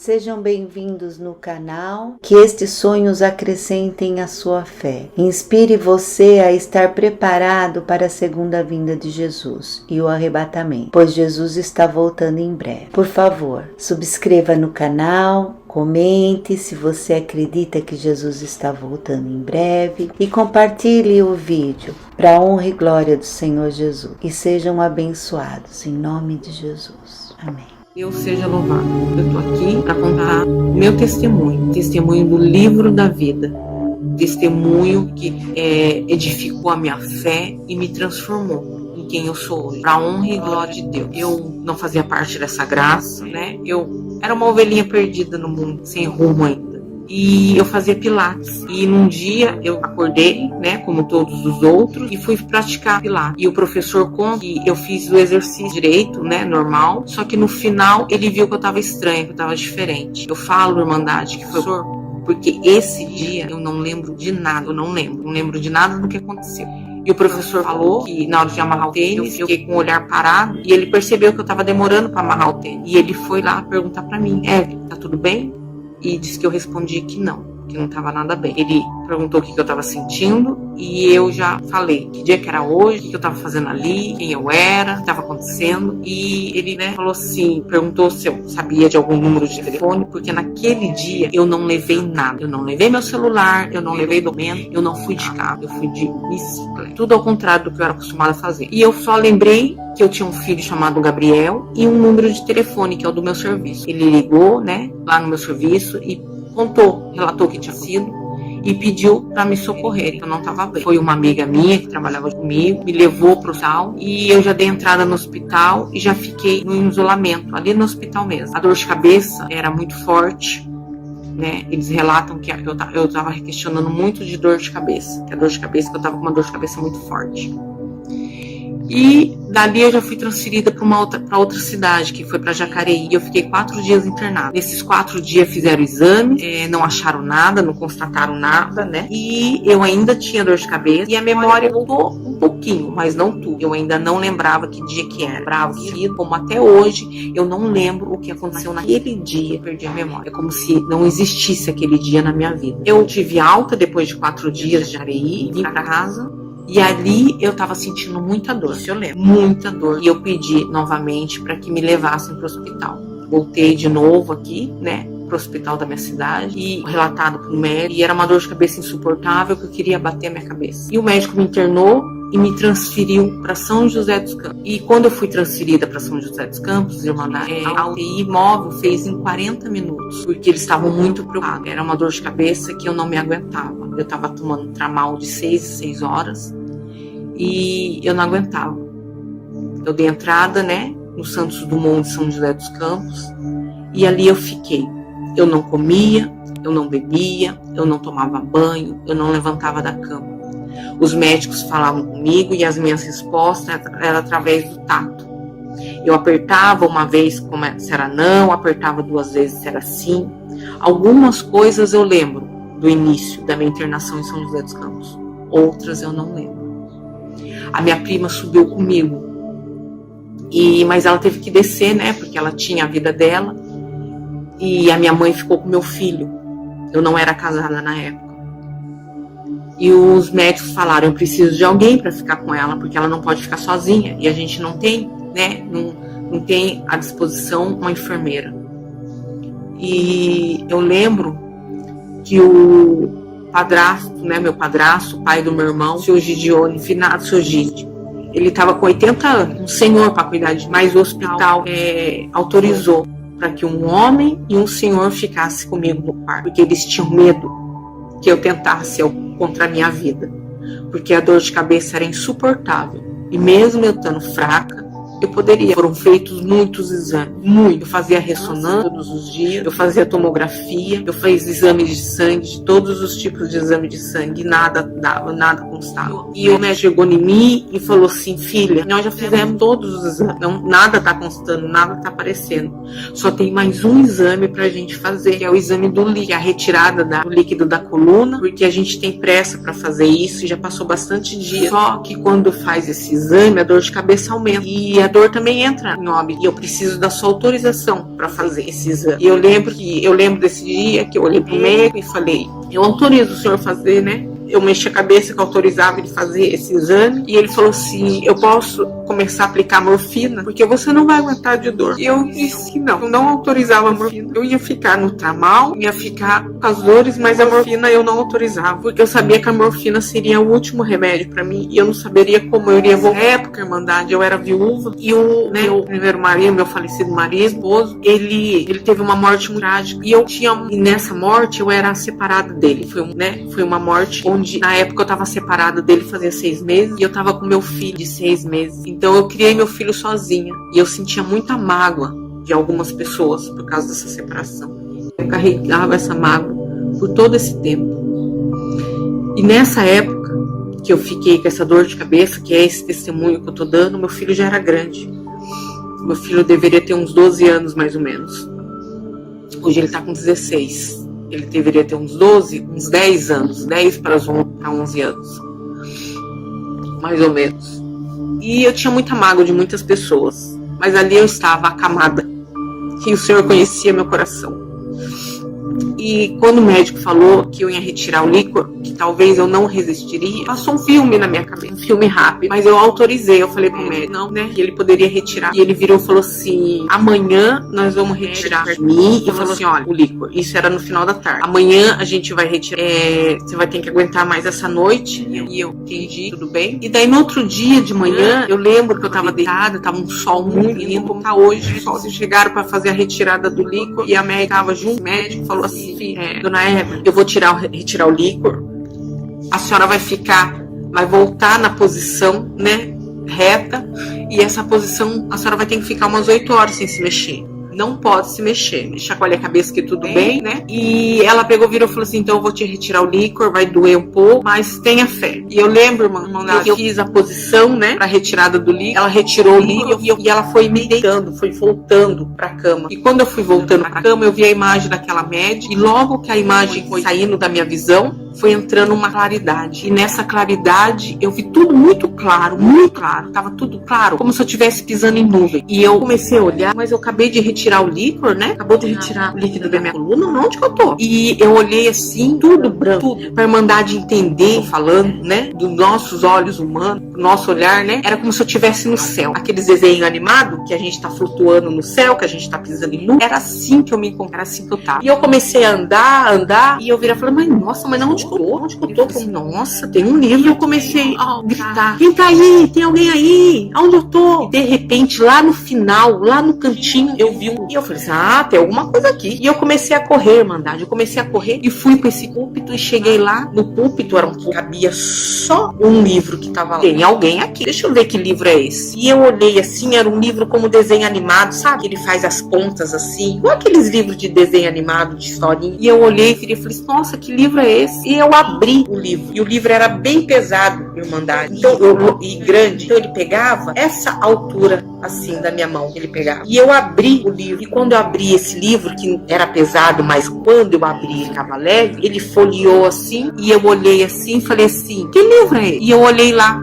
sejam bem-vindos no canal. Que estes sonhos acrescentem a sua fé. Inspire você a estar preparado para a segunda vinda de Jesus e o arrebatamento, pois Jesus está voltando em breve. Por favor, subscreva no canal, comente se você acredita que Jesus está voltando em breve e compartilhe o vídeo para a honra e glória do Senhor Jesus. E sejam abençoados em nome de Jesus. Amém. Deus seja louvado. Eu estou aqui para contar o meu testemunho do livro da vida, testemunho que edificou a minha fé e me transformou em quem eu sou hoje, para a honra e glória de Deus. Eu não fazia parte dessa graça, né? Eu era uma ovelhinha perdida no mundo, sem rumo ainda. E eu fazia pilates. E num dia eu acordei, né, como todos os outros, e fui praticar pilates. E o professor conta que eu fiz o exercício direito, né, normal, só que no final ele viu que eu tava estranha, que eu tava diferente. Eu falo, Irmandade, que foi o professor, porque esse dia eu não lembro de nada, não lembro de nada do que aconteceu. E o professor falou que na hora de amarrar o tênis, eu fiquei com o olhar parado, e ele percebeu que eu tava demorando para amarrar o tênis. E ele foi lá perguntar para mim: Evelyn, tá tudo bem? E disse que eu respondi que não estava nada bem. Ele perguntou o que eu estava sentindo e eu já falei que dia que era hoje, o que eu estava fazendo ali, quem eu era, o que estava acontecendo. E ele, né, falou assim, perguntou se eu sabia de algum número de telefone, porque naquele dia eu não levei nada. Eu não levei meu celular, eu não levei documento, eu não fui de carro, eu fui de bicicleta. Tudo ao contrário do que eu era acostumada a fazer. E eu só lembrei que eu tinha um filho chamado Gabriel e um número de telefone, que é o do meu serviço. Ele ligou, né, lá no meu serviço e relatou o que tinha sido e pediu para me socorrer, que eu não estava bem. Foi uma amiga minha que trabalhava comigo, me levou para o hospital e eu já dei entrada no hospital e já fiquei no isolamento, ali no hospital mesmo. A dor de cabeça era muito forte, né? Eles relatam que eu estava questionando muito de dor de cabeça, que eu estava com uma dor de cabeça muito forte. E dali eu já fui transferida para outra cidade, que foi para Jacareí. Eu fiquei 4 dias internada. Nesses 4 dias fizeram exame, não acharam nada, não constataram nada, né? E eu ainda tinha dor de cabeça. E a memória voltou um pouquinho, mas não tudo. Eu ainda não lembrava que dia que era. Como até hoje, eu não lembro o que aconteceu naquele dia. Eu perdi a memória. É como se não existisse aquele dia na minha vida. Eu tive alta depois de 4 dias de Jacareí, vim para casa. E ali eu tava sentindo muita dor, isso eu lembro, muita dor. E eu pedi novamente para que me levassem pro hospital. Voltei de novo aqui, né, pro hospital da minha cidade e relatado pro médico. E era uma dor de cabeça insuportável que eu queria bater a minha cabeça. E o médico me internou e me transferiu para São José dos Campos. E quando eu fui transferida para São José dos Campos, a UTI móvel fez em 40 minutos, porque eles estavam muito preocupados. Era uma dor de cabeça que eu não me aguentava. Eu estava tomando tramal de 6 em 6 horas e eu não aguentava. Eu dei entrada, né, no Santos Dumont de São José dos Campos e ali eu fiquei. Eu não comia, eu não bebia, eu não tomava banho, eu não levantava da cama. Os médicos falavam comigo e as minhas respostas eram através do tato. Eu apertava uma vez se era não, apertava 2 vezes se era sim. Algumas coisas eu lembro do início da minha internação em São José dos Campos. Outras eu não lembro. A minha prima subiu comigo. Mas ela teve que descer, né? Porque ela tinha a vida dela. E a minha mãe ficou com meu filho. Eu não era casada na época. E os médicos falaram: eu preciso de alguém para ficar com ela, porque ela não pode ficar sozinha. E a gente não tem, né? Não tem à disposição uma enfermeira. E eu lembro que o padrasto, né? Meu padrasto, o pai do meu irmão, o seu Gideone, finado seu Gide, ele estava com 80 anos, um senhor para cuidar de, mas o hospital autorizou para que um homem e um senhor ficassem comigo no quarto, porque eles tinham medo que eu tentasse contra a minha vida, porque a dor de cabeça era insuportável. E mesmo eu estando fraca, eu poderia. Foram feitos muitos exames, muito. Eu fazia ressonância todos os dias, eu fazia tomografia, eu fiz exames de sangue, de todos os tipos de exame de sangue, nada dava, nada constava. E o médico chegou em mim e falou assim: filha, nós já fizemos todos os exames, não, nada tá constando, nada tá aparecendo. Só tem mais um exame pra gente fazer, que é o exame do líquido, a retirada do líquido da coluna, porque a gente tem pressa pra fazer isso e já passou bastante dia. Só que quando faz esse exame, a dor de cabeça aumenta. E a dor também entra em óbito. E eu preciso da sua autorização para fazer esse exame. E eu lembro desse dia que eu olhei pro médico e falei, eu autorizo o senhor fazer, né? Eu mexi a cabeça que autorizava ele fazer esse exame. E ele falou assim, eu posso começar a aplicar morfina? Porque você não vai aguentar de dor. E eu disse que não. Eu não autorizava a morfina. Eu ia ficar no tramal, ia ficar com as dores, mas a morfina eu não autorizava. Porque eu sabia que a morfina seria o último remédio pra mim. E eu não saberia como eu iria voltar. Na época, Irmandade, eu era viúva. E meu primeiro marido, meu falecido marido, esposo, ele teve uma morte muito trágica. E nessa morte eu era separada dele. Foi uma morte onde na época eu tava separada dele fazia 6 meses e eu tava com meu filho de 6 meses. Então eu criei meu filho sozinha e eu sentia muita mágoa de algumas pessoas por causa dessa separação. Eu carregava essa mágoa por todo esse tempo. E nessa época que eu fiquei com essa dor de cabeça, que é esse testemunho que eu tô dando, meu filho já era grande. Meu filho deveria ter uns 12 anos mais ou menos. Hoje ele tá com 16. Ele deveria ter uns 12, uns 10 anos, 10 para 11 anos, mais ou menos. E eu tinha muita mágoa de muitas pessoas, mas ali eu estava acamada, que o Senhor conhecia meu coração. E quando o médico falou que eu ia retirar o líquor, que talvez eu não resistiria, passou um filme na minha cabeça, um filme rápido, mas eu autorizei, eu falei pro médico, não, né, que ele poderia retirar. E ele virou e falou assim, amanhã nós vamos retirar de mim. E falou assim, olha, o líquor, isso era no final da tarde, amanhã a gente vai retirar, você vai ter que aguentar mais essa noite. E eu entendi, tudo bem. E daí no outro dia de manhã, eu lembro que eu tava deitada, tava um sol muito lindo, como tá hoje, o sol. Chegaram pra fazer a retirada do líquor e a médica tava junto, o médico falou assim, dona Eva, eu vou retirar o líquor, a senhora vai voltar na posição, né, reta, e essa posição a senhora vai ter que ficar umas 8 horas sem se mexer. Não pode se mexer. Chacoalha a cabeça que tudo bem, né? E ela virou e falou assim, então eu vou te retirar o líquor, vai doer um pouco, mas tenha fé. E eu lembro, irmã, que eu fiz a posição, né, pra retirada do líquor. Ela retirou o líquor e ela foi me deitando, foi voltando pra cama. E quando eu fui voltando pra cama, eu vi a imagem daquela médica. E logo que a imagem foi saindo da minha visão, foi entrando uma claridade. E nessa claridade, eu vi tudo muito claro, tava tudo claro, como se eu estivesse pisando em nuvem. E eu comecei a olhar, mas eu acabei de retirar o líquor, né? Acabou de retirar o líquido da minha coluna, onde que eu tô? E eu olhei assim, tudo branco, tudo, pra Irmandade entender, falando, né? Dos nossos olhos humanos, do nosso olhar, né? Era como se eu estivesse no céu. Aqueles desenhos animados, que a gente tá flutuando no céu, que a gente tá pisando em nuvem. Era assim que eu me encontrava, era assim que eu tava. E eu comecei a andar, e eu virei e falei, mas onde que eu tô? Onde que eu tô? Nossa, tem um livro. E eu comecei a gritar, quem tá aí? Tem alguém aí? Aonde eu tô? E de repente, lá no final, lá no cantinho, eu vi e eu falei assim, tem alguma coisa aqui. E eu comecei a correr, Irmandade. Eu comecei a correr e fui pra esse púlpito e cheguei lá. No púlpito cabia só um livro que tava lá. Tem alguém aqui. Deixa eu ver que livro é esse. E eu olhei assim, era um livro como desenho animado, sabe? Ele faz as pontas assim, igual aqueles livros de desenho animado, de historinha. E eu olhei e falei, nossa, que livro é esse? E eu abri o livro. E o livro era bem pesado, Irmandade. Então, e grande. Então ele pegava essa altura assim da minha mão. Ele pegava. E eu abri o livro. E quando eu abri esse livro, que era pesado, mas quando eu abri ele ficava leve, ele folheou assim, e eu olhei assim e falei assim, que livro é esse? E eu olhei lá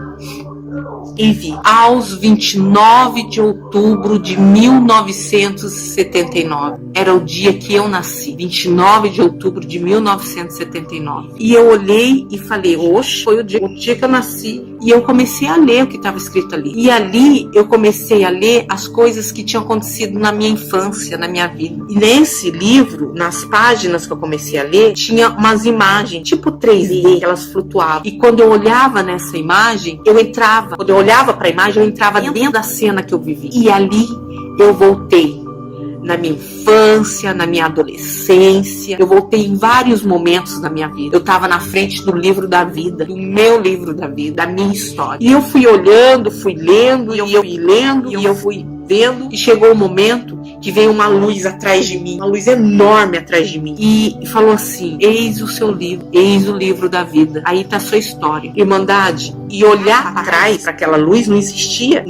e vi, aos 29 de outubro de 1979. Era o dia que eu nasci, 29 de outubro de 1979. E eu olhei e falei, oxe, foi o dia que eu nasci. E eu comecei a ler o que estava escrito ali. E ali eu comecei a ler as coisas que tinham acontecido na minha infância, na minha vida. E nesse livro, nas páginas que eu comecei a ler, tinha umas imagens, tipo 3D, que elas flutuavam. E quando eu olhava nessa imagem, quando eu olhava para a imagem, eu entrava dentro da cena que eu vivi. E ali eu voltei. Na minha infância, na minha adolescência, eu voltei em vários momentos da minha vida. Eu estava na frente do livro da vida, do meu livro da vida, da minha história. E eu fui olhando, fui lendo, e eu fui vendo, e chegou o momento que veio uma luz atrás de mim, uma luz enorme atrás de mim, e falou assim, eis o seu livro, eis o livro da vida, aí tá a sua história. Irmandade, e olhar para trás, para aquela luz, não existia.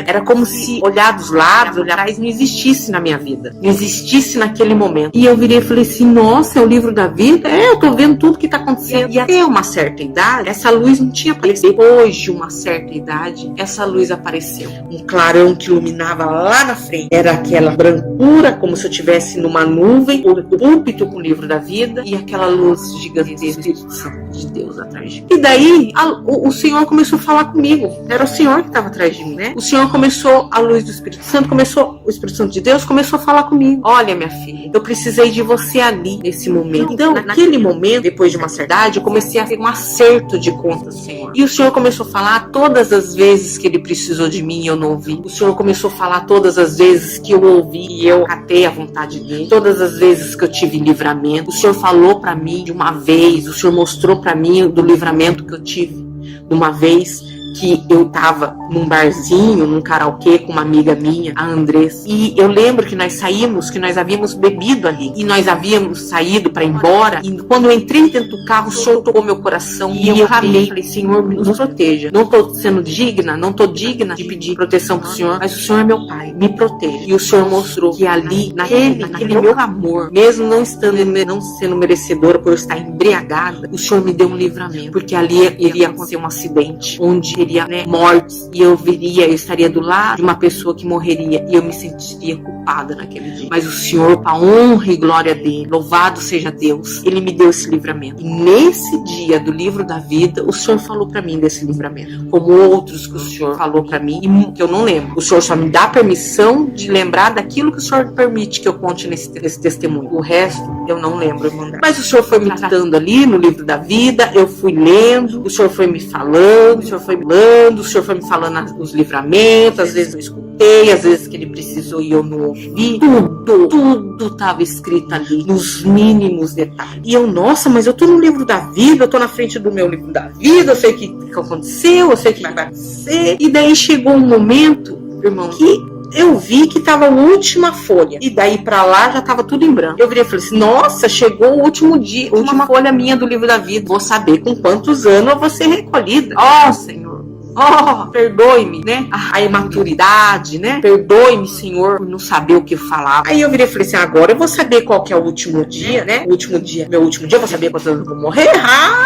Era como se olhar dos lados, olhar atrás, não existisse na minha vida, não existisse naquele momento. E eu virei e falei assim, nossa, é o livro da vida? Eu tô vendo tudo que tá acontecendo. E até uma certa idade, essa luz não tinha aparecido. Depois de uma certa idade, essa luz apareceu. Um clarão que iluminava lá na frente. Era aquela brancura, como se eu estivesse numa nuvem, o púlpito com o livro da vida, e aquela luz gigantesca de Deus atrás de mim. E daí, o Senhor começou a falar comigo. Era o Senhor que estava atrás de mim, né? O Senhor começou, a luz do Espírito Santo o Espírito Santo de Deus começou a falar comigo. Olha, minha filha, eu precisei de você ali, nesse momento. Então, naquele momento, depois de uma certa idade, eu comecei a ter um acerto de contas, Senhor. E o Senhor começou a falar todas as vezes que Ele precisou de mim e eu não ouvi. O Senhor começou a falar todas as vezes que eu ouvi e eu catei a vontade dEle. Todas as vezes que eu tive livramento. O Senhor falou pra mim de uma vez, o Senhor mostrou pra mim do livramento que eu tive de uma vez que eu tava num barzinho, num karaokê com uma amiga minha, a Andressa. E eu lembro que nós saímos, que nós havíamos bebido ali. E nós havíamos saído para ir embora. E quando eu entrei dentro do carro, o Senhor tocou meu coração. E eu falei, Senhor, nos proteja. Não tô sendo digna, não tô digna de pedir proteção pro Senhor, mas o Senhor é meu Pai, me proteja. E o Senhor mostrou que ali, naquele meu amor, mesmo não sendo merecedora por eu estar embriagada, o Senhor me deu um livramento. Porque ali iria acontecer um acidente, onde teria, mortes, e eu estaria do lado de uma pessoa que morreria, e eu me sentiria culpada naquele dia. Mas o Senhor, para a honra e glória dele, louvado seja Deus, Ele me deu esse livramento. E nesse dia do livro da vida, o Senhor falou para mim desse livramento, como outros que o Senhor falou para mim, e que eu não lembro. O Senhor só me dá permissão de lembrar daquilo que o Senhor permite que eu conte nesse testemunho. O resto, eu não lembro, irmã. Mas o Senhor foi me tratando ali no livro da vida, eu fui lendo, o Senhor foi me falando, o Senhor foi me falando os livramentos, às vezes eu escutei, às vezes que Ele precisou e eu não ouvi. Tudo estava escrito ali, nos mínimos detalhes. E eu, nossa, mas eu tô no livro da vida, eu tô na frente do meu livro da vida, eu sei o que aconteceu, eu sei o que vai acontecer. E daí chegou um momento, irmão, que eu vi que tava a última folha. E daí pra lá já tava tudo em branco. Eu virei e falei assim, nossa, chegou o último dia, a última folha minha do livro da vida. Vou saber com quantos anos eu vou ser recolhida. Senhor. Perdoe-me, né? A imaturidade, né? Perdoe-me, Senhor, por não saber o que eu falava. Aí eu virei e falei assim, agora eu vou saber qual que é o último dia, né? Meu último dia, eu vou saber quantos anos eu vou morrer.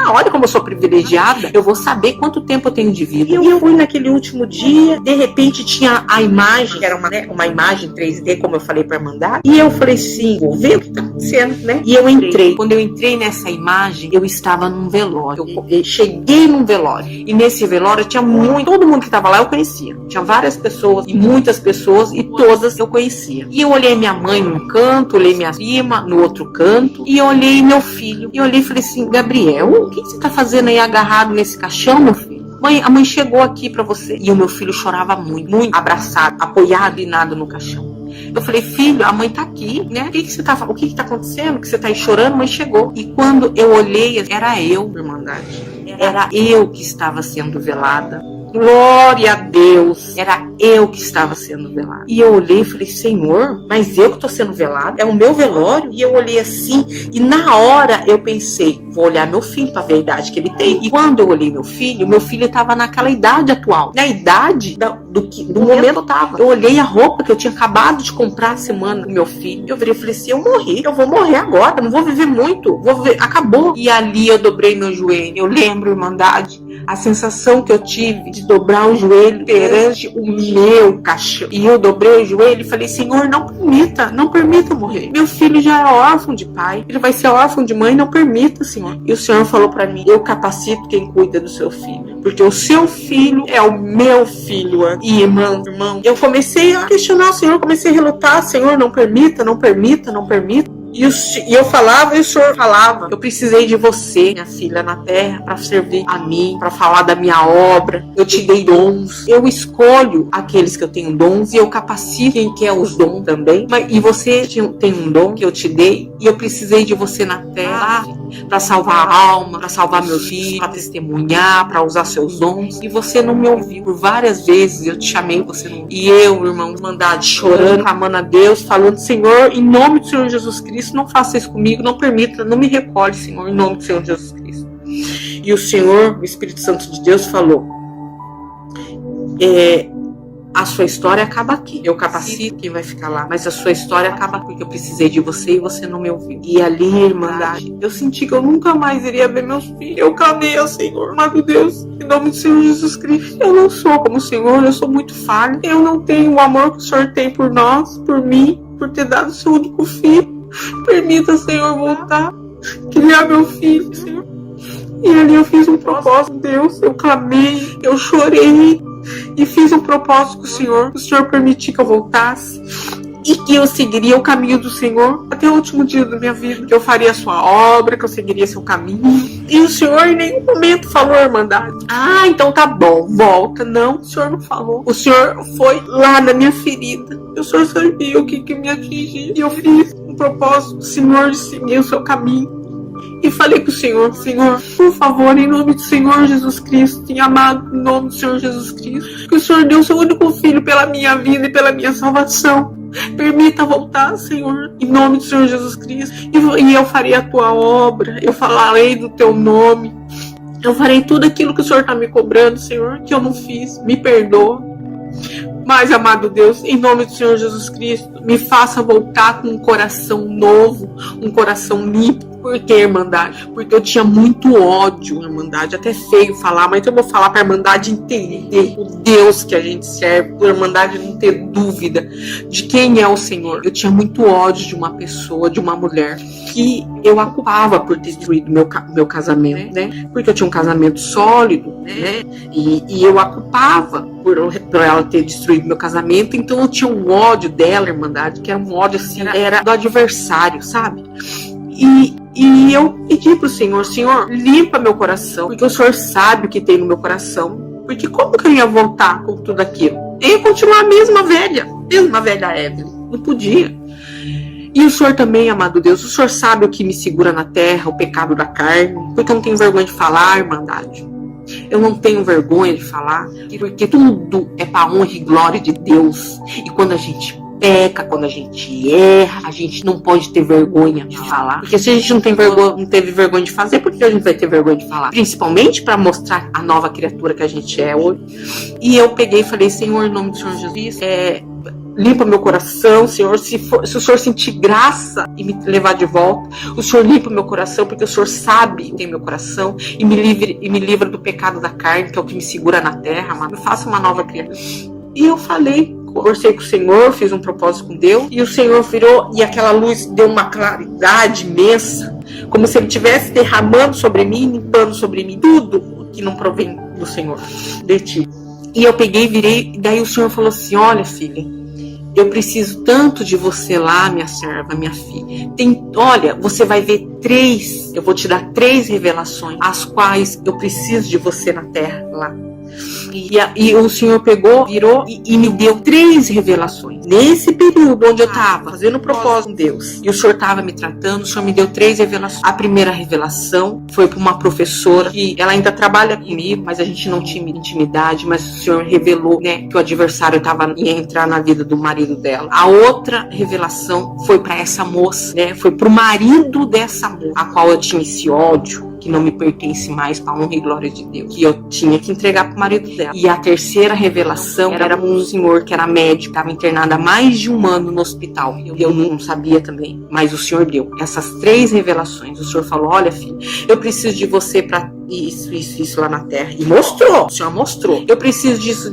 Olha como eu sou privilegiada. Eu vou saber quanto tempo eu tenho de vida. E eu fui naquele último dia, de repente tinha a imagem, que era uma imagem 3D, como eu falei pra mandar. E eu falei assim, vou ver o que tá acontecendo, né? E eu entrei. Quando eu entrei nessa imagem, eu estava num velório. Eu cheguei num velório. E nesse velório tinha todo mundo que estava lá eu conhecia. Tinha várias pessoas e muitas pessoas e todas eu conhecia. E eu olhei minha mãe num canto, olhei minha prima no outro canto e eu olhei meu filho. E eu olhei e falei assim, Gabriel, o que você tá fazendo aí agarrado nesse caixão, meu filho? Mãe, a mãe chegou aqui pra você. E o meu filho chorava muito, muito abraçado, apoiado e nada no caixão. Eu falei, filho, a mãe tá aqui, né? O que tá acontecendo? Que você tá aí chorando? A mãe chegou. E quando eu olhei, era eu, irmandade. Era eu que estava sendo velada. Glória a Deus. Era eu que estava sendo velada. E eu olhei e falei, Senhor, mas eu que estou sendo velada? É o meu velório? E eu olhei assim, e na hora eu pensei, vou olhar meu filho para ver a idade que ele tem. E quando eu olhei meu filho estava naquela idade atual. Na idade do momento eu tava. Eu olhei a roupa que eu tinha acabado de comprar a semana com meu filho. Eu virei e falei assim, eu vou morrer agora, não vou viver muito. Acabou. E ali eu dobrei meu joelho. Eu lembro, irmandade, a sensação que eu tive de dobrar o joelho perante o meu caixão. E eu dobrei o joelho e falei, Senhor, não permita eu morrer. Meu filho já é órfão de pai, ele vai ser órfão de mãe, não permita, Senhor. E o Senhor falou pra mim, eu capacito quem cuida do seu filho, porque o seu filho é o meu filho. E irmão, eu comecei a questionar o Senhor, comecei a relutar, Senhor, não permita. E eu falava, e o Senhor falava, eu precisei de você, minha filha, na terra, para servir a mim, para falar da minha obra. Eu te dei dons. Eu escolho aqueles que eu tenho dons e eu capacito quem quer os dons também. E você tem um dom que eu te dei e eu precisei de você na terra para salvar a alma, para salvar meus filhos, para testemunhar, para usar seus dons. E você não me ouviu. Por várias vezes eu te chamei, você não ouviu. E eu, irmão, mandado chorando, clamando a Deus, falando, Senhor, em nome do Senhor Jesus Cristo, não faça isso comigo, não permita, não me recolhe, Senhor, em nome do Senhor Jesus Cristo. E o Senhor, o Espírito Santo de Deus, falou: a sua história acaba aqui. Eu capacito quem vai ficar lá, mas a sua história acaba porque eu precisei de você e você não me ouviu. E ali, Irmandade, eu senti que eu nunca mais iria ver meus filhos. Eu clamei ao Senhor: amado Deus, em nome do Senhor Jesus Cristo, eu não sou como o Senhor, eu sou muito falha. Eu não tenho o amor que o Senhor tem por nós, por mim, por ter dado o seu único filho. Permita, Senhor, voltar, criar meu filho, Senhor. E ali eu fiz um propósito, Deus, eu clamei, eu chorei e fiz um propósito com o Senhor permitir que eu voltasse e que eu seguiria o caminho do Senhor até o último dia da minha vida, que eu faria a sua obra, que eu seguiria seu caminho. E o Senhor em nenhum momento falou: Irmandade, então tá bom, volta. Não, o Senhor não falou. O Senhor foi lá na minha ferida. O Senhor sabia o que me atingia. E eu fiz um propósito do Senhor de seguir o seu caminho. E falei com o Senhor: Senhor, por favor, em nome do Senhor Jesus Cristo, e amado, em nome do Senhor Jesus Cristo, que o Senhor deu o seu único filho pela minha vida e pela minha salvação. Permita voltar, Senhor, em nome do Senhor Jesus Cristo. E eu farei a tua obra, eu falarei do teu nome, eu farei tudo aquilo que o Senhor está me cobrando, Senhor, que eu não fiz. Me perdoa. Mas, amado Deus, em nome do Senhor Jesus Cristo, me faça voltar com um coração novo, um coração limpo. Por que, Irmandade? Porque eu tinha muito ódio, Irmandade. Até feio falar, mas eu vou falar para a Irmandade entender o Deus que a gente serve, para a Irmandade não ter dúvida de quem é o Senhor. Eu tinha muito ódio de uma pessoa, de uma mulher, que eu a culpava por ter destruído meu casamento, né? Porque eu tinha um casamento sólido, né? E eu a culpava por ela ter destruído meu casamento. Então eu tinha um ódio dela, Irmandade, que era um ódio assim, era do adversário, sabe? E eu pedi pro Senhor: Senhor, limpa meu coração, porque o Senhor sabe o que tem no meu coração. Porque como que eu ia voltar com tudo aquilo? Eu ia continuar a mesma velha Evelyn. Não podia. E o Senhor também, amado Deus, o Senhor sabe o que me segura na terra, o pecado da carne, porque eu não tenho vergonha de falar, Irmandade. Eu não tenho vergonha de falar, porque tudo é para honra e glória de Deus. E quando a gente peca, quando a gente erra, a gente não pode ter vergonha de falar. Porque se a gente não teve vergonha de fazer, por que a gente vai ter vergonha de falar? Principalmente para mostrar a nova criatura que a gente é hoje. E eu peguei e falei: Senhor, em nome do Senhor Jesus, limpa meu coração, Senhor. Se o Senhor sentir graça e me levar de volta, o Senhor limpa meu coração, porque o Senhor sabe o que tem meu coração, e me livra do pecado da carne, que é o que me segura na terra, mano. Me faça uma nova criatura. E eu falei, conversei com o Senhor, fiz um propósito com Deus, e o Senhor virou, e aquela luz deu uma claridade imensa, como se Ele estivesse derramando sobre mim, limpando sobre mim tudo que não provém do Senhor, de ti. E eu peguei e virei, e daí o Senhor falou assim: olha, filha, eu preciso tanto de você lá, minha serva, minha filha. Olha, você vai ver eu vou te dar 3 revelações, as quais eu preciso de você na terra, lá. E o Senhor pegou, virou e me deu 3 revelações. Nesse período onde eu estava fazendo propósito com Deus, e o Senhor estava me tratando, o Senhor me deu 3 revelações. A primeira revelação foi para uma professora, que ela ainda trabalha comigo, mas a gente não tinha intimidade, mas o Senhor revelou, né, que o adversário ia entrar na vida do marido dela. A outra revelação foi para essa moça, né, foi para o marido dessa moça, a qual eu tinha esse ódio, que não me pertence mais, para a honra e glória de Deus, que eu tinha que entregar para o marido dela. E a terceira revelação era um senhor que era médico, estava internado há mais de 1 ano no hospital. Eu não sabia também, mas o Senhor deu essas 3 revelações. O Senhor falou: olha, filho, eu preciso de você para isso lá na terra. E mostrou, o Senhor mostrou. Eu preciso disso.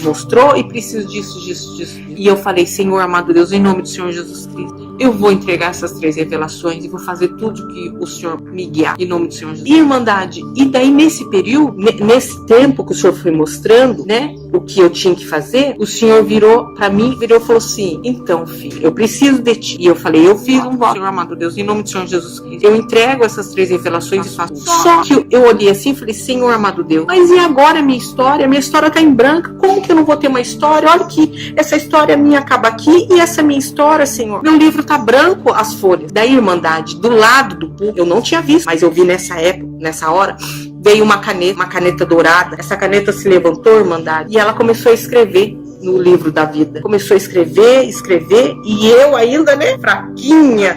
Mostrou, e preciso disso. E eu falei: Senhor, amado Deus, em nome do Senhor Jesus Cristo, eu vou entregar essas 3 revelações e vou fazer tudo que o Senhor me guiar, em nome do Senhor Jesus. E, Irmandade, e daí nesse período, nesse tempo que o Senhor foi mostrando, né, o que eu tinha que fazer, o Senhor virou pra mim, e falou assim: então, filho, eu preciso de ti. E eu falei: eu fiz um voto, Senhor amado Deus, em nome do Senhor Jesus Cristo, eu entrego essas 3 revelações e faço. Só que eu olhei assim e falei: Senhor amado Deus, mas e agora a minha história? A minha história tá em branco, como que eu não vou ter uma história? Olha que essa história minha acaba aqui, e essa minha história, Senhor, meu livro tá branco, as folhas. Daí, Irmandade, do lado do púlpito, eu não tinha visto, mas eu vi nessa época, nessa hora, veio uma caneta dourada. Essa caneta se levantou, Irmandade, e ela começou a escrever no livro da vida. Começou a escrever, e eu ainda, né, fraquinha.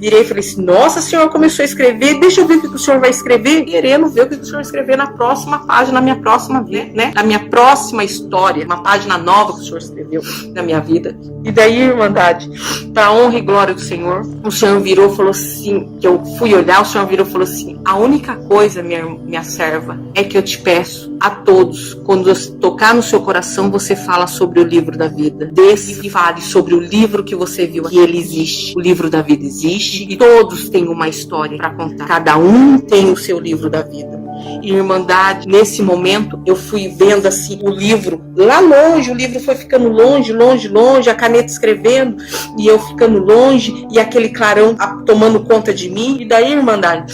Virei e falei assim, nossa, a senhora começou a escrever, deixa eu ver o que o senhor vai escrever, querendo ver o que o senhor vai escrever na próxima página, na minha próxima vida, né, na minha próxima história, uma página nova que o senhor escreveu na minha vida. E daí, Irmandade, para a honra e glória do Senhor, o Senhor virou e falou assim, que eu fui olhar, o Senhor virou e falou assim, a única coisa, minha serva, é que eu te peço a todos, quando eu tocar no seu coração, você fala sobre o livro da vida. Desce e fale sobre o livro que você viu, que ele existe. O livro da vida existe e todos têm uma história para contar. Cada um tem o seu livro da vida. E, Irmandade, nesse momento, eu fui vendo assim o livro lá longe, o livro foi ficando longe, a caneta escrevendo, e eu ficando longe, e aquele clarão tomando conta de mim. E daí, Irmandade,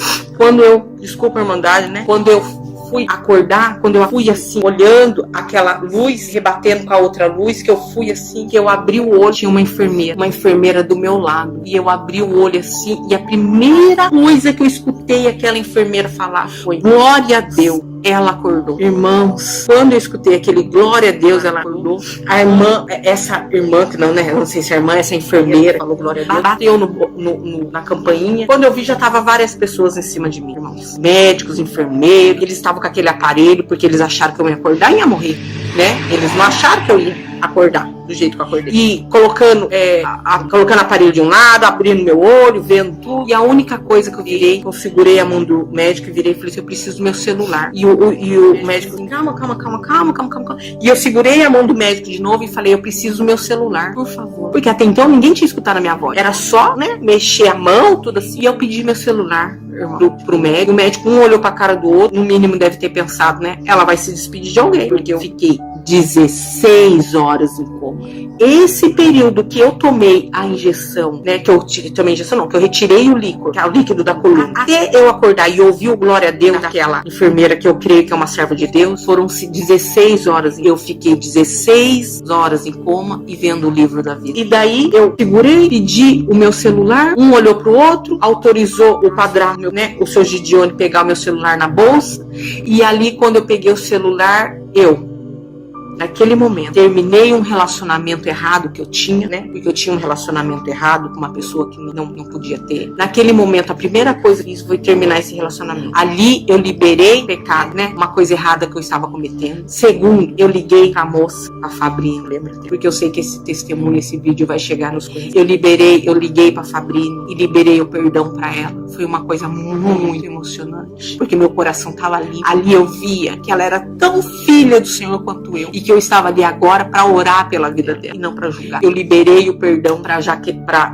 desculpa, Irmandade, né? Quando eu fui acordar, quando eu fui assim, olhando aquela luz, rebatendo com a outra luz, que eu fui assim, que eu abri o olho, tinha uma enfermeira do meu lado, e eu abri o olho assim, e a primeira coisa que eu escutei aquela enfermeira falar foi, glória a Deus. Ela acordou. Irmãos, quando eu escutei aquele glória a Deus, ela acordou. A irmã, essa irmã, que não, né? Não sei se é irmã, essa enfermeira, falou glória a Deus, bateu na campainha. Quando eu vi, já tava várias pessoas em cima de mim, irmãos. Médicos, enfermeiros, eles estavam com aquele aparelho, porque eles acharam que eu ia acordar e ia morrer, né? Eles não acharam que eu ia acordar do jeito que eu acordei. E colocando aparelho de um lado, abrindo meu olho, vendo tudo. E a única coisa que eu virei, eu segurei a mão do médico e virei e falei assim, eu preciso do meu celular. E o médico assim, calma. E eu segurei a mão do médico de novo e falei, eu preciso do meu celular, por favor. Porque até então ninguém tinha escutado a minha voz. Era só, né, mexer a mão, tudo assim. E eu pedi meu celular pro médico. O médico, um olhou pra cara do outro, no mínimo deve ter pensado, né, ela vai se despedir de alguém. Porque eu fiquei 16 horas em coma. Esse período que eu tomei a injeção, né, que eu retirei o líquido da coluna, até eu acordar e ouvir o glória a Deus daquela enfermeira que eu creio que é uma serva de Deus, foram-se 16 horas. Eu fiquei 16 horas em coma e vendo o livro da vida. E daí eu segurei, pedi o meu celular, um olhou pro outro, autorizou o padrasto, né, o seu Gideone, pegar o meu celular na bolsa, e ali quando eu peguei o celular, naquele momento, terminei um relacionamento errado que eu tinha, né? Porque eu tinha um relacionamento errado com uma pessoa que não podia ter. Naquele momento, a primeira coisa que fiz foi terminar esse relacionamento. Ali, eu liberei o pecado, né? Uma coisa errada que eu estava cometendo. Segundo, eu liguei com a moça, a Fabrini, lembra? Porque eu sei que esse testemunho, esse vídeo vai chegar nos conhecidos. Eu liguei pra Fabrini e liberei o perdão pra ela. Foi uma coisa muito emocionante, porque meu coração tava ali. Ali eu via que ela era tão filha do Senhor quanto eu. E que eu estava ali agora para orar pela vida dela e não para julgar. Eu liberei o perdão para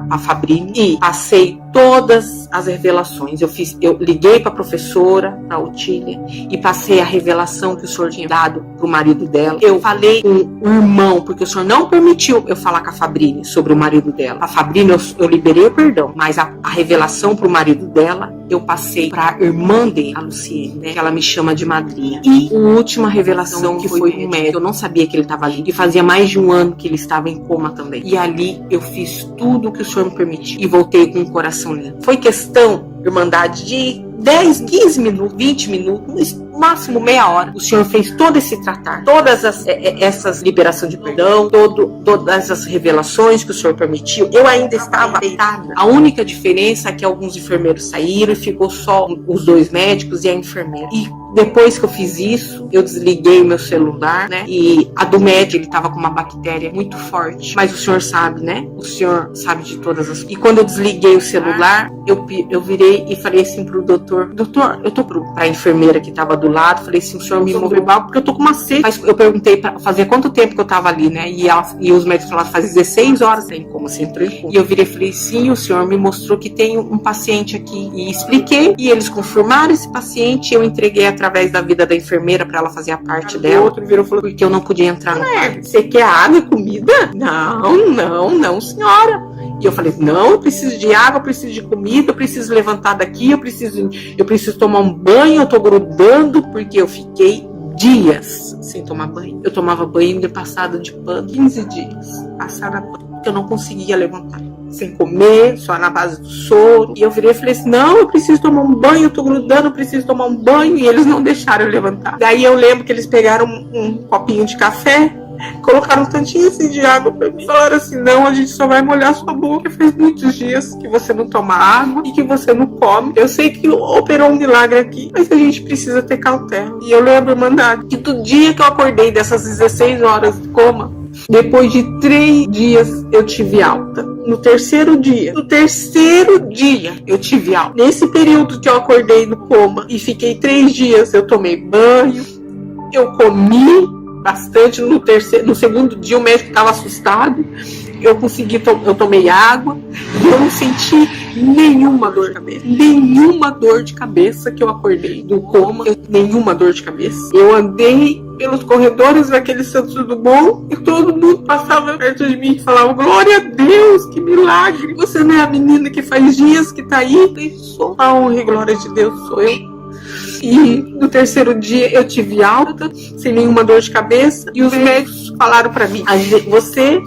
a Fabrini e passei todas as revelações. Eu liguei para a professora, para a Otília, e passei a revelação que o Senhor tinha dado para o marido dela. Eu falei com o irmão, porque o Senhor não permitiu eu falar com a Fabrini sobre o marido dela. A Fabrini eu liberei o perdão, mas a revelação para o marido dela eu passei para a irmã dele, a Luciene, né? Que ela me chama de madrinha. E a última revelação que foi um médico. Eu não sabia que ele estava ali. E fazia mais de um ano que ele estava em coma também. E ali eu fiz tudo o que o Senhor me permitiu. E voltei com o coração limpo. Foi questão, Irmandade, de 10, 15 minutos, 20 minutos, no máximo meia hora. O Senhor fez todo esse tratar, todas essas liberação de perdão, todas essas revelações que o Senhor permitiu. Eu ainda estava deitada. A única diferença é que alguns enfermeiros saíram e ficou só os 2 médicos e a enfermeira. E depois que eu fiz isso, eu desliguei o meu celular, né? E a do médico, ele tava com uma bactéria muito forte. Mas o Senhor sabe, né? O Senhor sabe de todas as... E quando eu desliguei o celular, eu virei e falei assim pro doutor, eu tô pra enfermeira que tava do lado, falei assim, o senhor me moveu porque eu tô com uma sede. Mas eu perguntei fazia quanto tempo que eu tava ali, né? E os médicos falaram, faz 16 horas, tem como você entrou em coma. E eu virei e falei, sim, o senhor me mostrou que tem um paciente aqui. E expliquei, e eles confirmaram esse paciente, eu entreguei através da vida da enfermeira pra ela fazer a parte dela. O outro virou e falou, porque eu não podia entrar no quarto. Você quer água e comida? Não, senhora. E eu falei, não, eu preciso de água, eu preciso de comida, eu preciso levantar daqui, eu preciso tomar um banho, eu tô grudando, porque eu fiquei dias sem tomar banho. Eu tomava banho passado de pano, 15 dias, passada pano, porque eu não conseguia levantar. Sem comer, só na base do soro. E eu virei e falei assim, não, eu preciso tomar um banho, eu tô grudando, eu preciso tomar um banho. E eles não deixaram eu levantar. Daí eu lembro que eles pegaram um copinho de café colocaram um tantinho assim de água pra mim. Falaram assim, não, a gente só vai molhar sua boca. Faz muitos dias que você não toma água e que você não come. Eu sei que operou um milagre aqui, mas a gente precisa ter cautela. E eu lembro, irmandade, que do dia que eu acordei dessas 16 horas de coma, depois de 3 dias eu tive alta. No terceiro dia eu tive alta. Nesse período que eu acordei do coma e fiquei 3 dias, eu tomei banho, eu comi bastante. No segundo dia o médico estava assustado. Eu tomei água e eu não senti nenhuma dor de cabeça. Nenhuma dor de cabeça que eu acordei do coma. Nenhuma dor de cabeça. Eu andei pelos corredores daquele Santos Dumont e todo mundo passava perto de mim e falava, glória a Deus, que milagre. Você não é a menina que faz dias que tá aí? Eu sou a honra e glória de Deus, sou eu. E no terceiro dia eu tive alta, sem nenhuma dor de cabeça. E os médicos falaram pra mim, você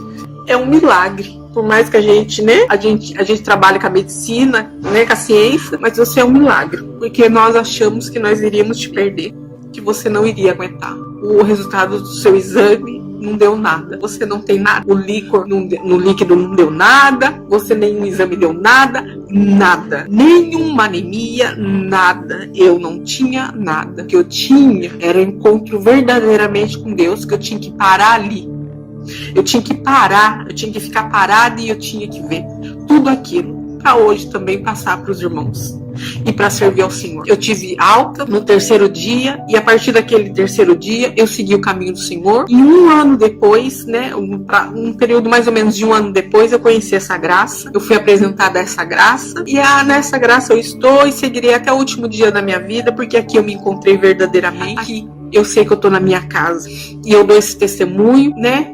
é um milagre. Por mais que a gente trabalhe com a medicina, né, com a ciência, mas você é um milagre. Porque nós achamos que nós iríamos te perder, que você não iria aguentar. O resultado do seu exame não deu nada. Você não tem nada. No líquido não deu nada. Você nenhum exame deu nada. Nada. Nenhuma anemia, nada. Eu não tinha nada. O que eu tinha era um encontro verdadeiramente com Deus, que eu tinha que parar ali. Eu tinha que parar, eu tinha que ficar parada e eu tinha que ver tudo aquilo para hoje também passar para os irmãos e para servir ao Senhor. Eu tive alta no terceiro dia e a partir daquele terceiro dia eu segui o caminho do Senhor. E um ano depois, né, um período mais ou menos de um ano depois, eu conheci essa graça. Eu fui apresentada a essa graça e nessa graça eu estou e seguirei até o último dia da minha vida, porque aqui eu me encontrei verdadeiramente. Aqui eu sei que eu estou na minha casa e eu dou esse testemunho, né?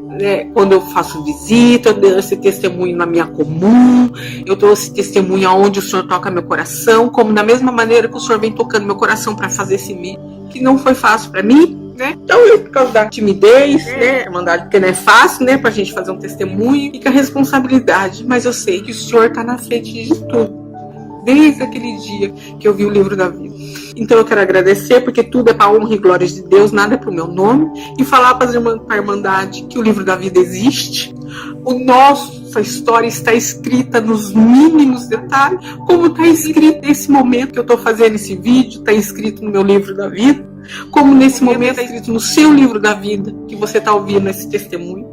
Quando eu faço visita, eu dou esse testemunho na minha comum, eu dou esse testemunho aonde o Senhor toca meu coração, como da mesma maneira que o Senhor vem tocando meu coração para fazer esse vídeo, que não foi fácil para mim, né? Então eu, por causa da timidez, né, irmandade, porque não é fácil, né, pra gente fazer um testemunho, fica a responsabilidade, mas eu sei que o Senhor tá na frente de tudo, desde aquele dia que eu vi o livro da vida. Então eu quero agradecer, porque tudo é para honra e glória de Deus, nada é para o meu nome, e falar para a Irmandade que o livro da vida existe. Nossa história está escrita nos mínimos detalhes, como está escrito nesse momento que eu estou fazendo esse vídeo, está escrito no meu livro da vida, como nesse momento está escrito no seu livro da vida, que você está ouvindo esse testemunho.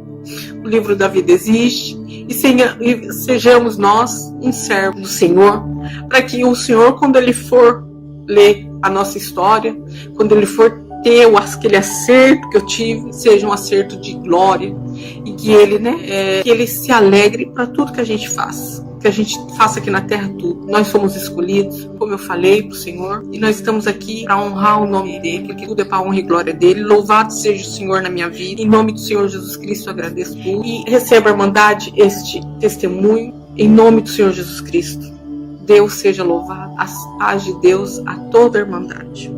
O livro da vida existe, e sejamos nós um servo do Senhor, para que o Senhor, quando Ele for ler a nossa história, quando Ele for ter aquele acerto que eu tive, seja um acerto de glória, e que Ele, que Ele se alegre para tudo que a gente faça. Que a gente faça aqui na terra tudo. Nós somos escolhidos, como eu falei pro Senhor, e nós estamos aqui para honrar o nome dele, porque tudo é para honra e glória dele. Louvado seja o Senhor na minha vida. Em nome do Senhor Jesus Cristo eu agradeço tudo e receba, irmandade, este testemunho em nome do Senhor Jesus Cristo. Deus seja louvado, a paz de Deus a toda a irmandade.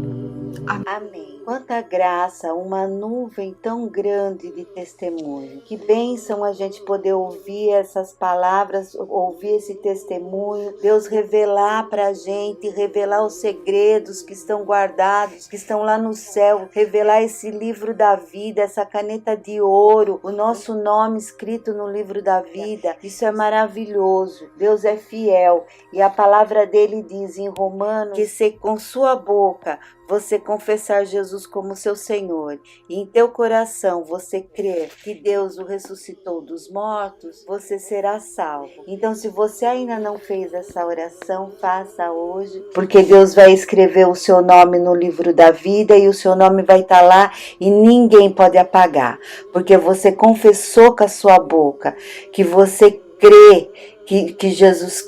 Amém. Amém. Quanta graça, uma nuvem tão grande de testemunho. Que bênção a gente poder ouvir essas palavras, ouvir esse testemunho. Deus revelar para a gente, revelar os segredos que estão guardados, que estão lá no céu. Revelar esse livro da vida, essa caneta de ouro, o nosso nome escrito no livro da vida. Isso é maravilhoso. Deus é fiel. E a palavra dele diz em Romanos que se com sua boca você confessar Jesus como seu Senhor e em teu coração você crer que Deus o ressuscitou dos mortos, você será salvo. Então, se você ainda não fez essa oração, faça hoje, porque Deus vai escrever o seu nome no livro da vida e o seu nome vai estar lá e ninguém pode apagar, porque você confessou com a sua boca que você crê que Jesus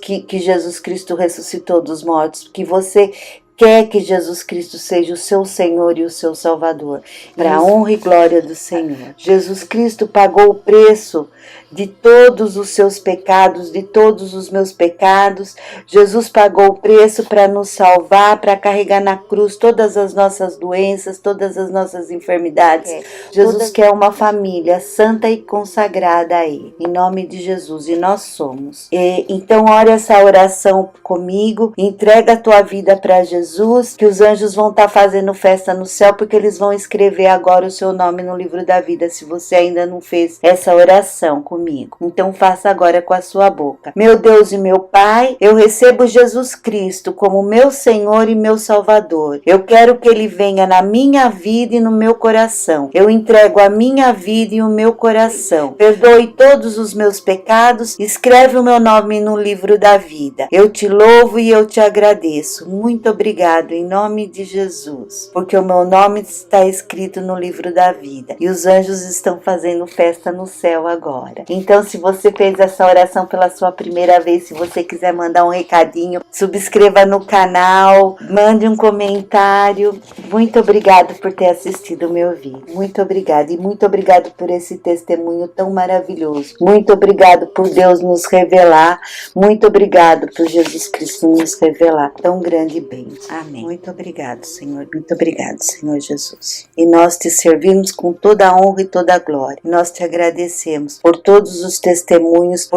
Cristo ressuscitou dos mortos, que você quer que Jesus Cristo seja o seu Senhor e o seu Salvador, para a honra e glória do Senhor. Jesus Cristo pagou o preço de todos os seus pecados, de todos os meus pecados. Jesus pagou o preço para nos salvar, para carregar na cruz todas as nossas doenças, todas as nossas enfermidades. Jesus quer uma família santa e consagrada a Ele, em nome de Jesus, e nós somos. Então, ore essa oração comigo, entrega a tua vida para Jesus, Jesus, que os anjos vão estar fazendo festa no céu, porque eles vão escrever agora o seu nome no livro da vida, se você ainda não fez essa oração comigo. Então faça agora com a sua boca. Meu Deus e meu Pai, eu recebo Jesus Cristo como meu Senhor e meu Salvador. Eu quero que Ele venha na minha vida e no meu coração. Eu entrego a minha vida e o meu coração. Perdoe todos os meus pecados, escreve o meu nome no livro da vida. Eu te louvo e eu te agradeço. Muito obrigado em nome de Jesus, porque o meu nome está escrito no livro da vida e os anjos estão fazendo festa no céu agora. Então, se você fez essa oração pela sua primeira vez, se você quiser mandar um recadinho, subscreva no canal, mande um comentário. Muito obrigado por ter assistido o meu vídeo. Muito obrigado e muito obrigado por esse testemunho tão maravilhoso. Muito obrigado por Deus nos revelar. Muito obrigado por Jesus Cristo nos revelar tão grande bem. Amém. Muito obrigado, Senhor. Muito obrigado, Senhor Jesus. E nós te servimos com toda a honra e toda a glória. E nós te agradecemos por todos os testemunhos,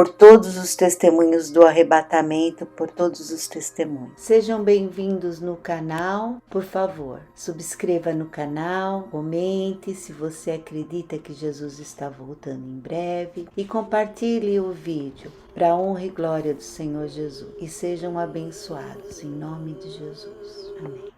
do arrebatamento, por todos os testemunhos. Sejam bem-vindos no canal. Por favor, subscreva no canal, comente se você acredita que Jesus está voltando em breve e compartilhe o vídeo para a honra e glória do Senhor Jesus. E sejam abençoados em nome de Jesus. Amém.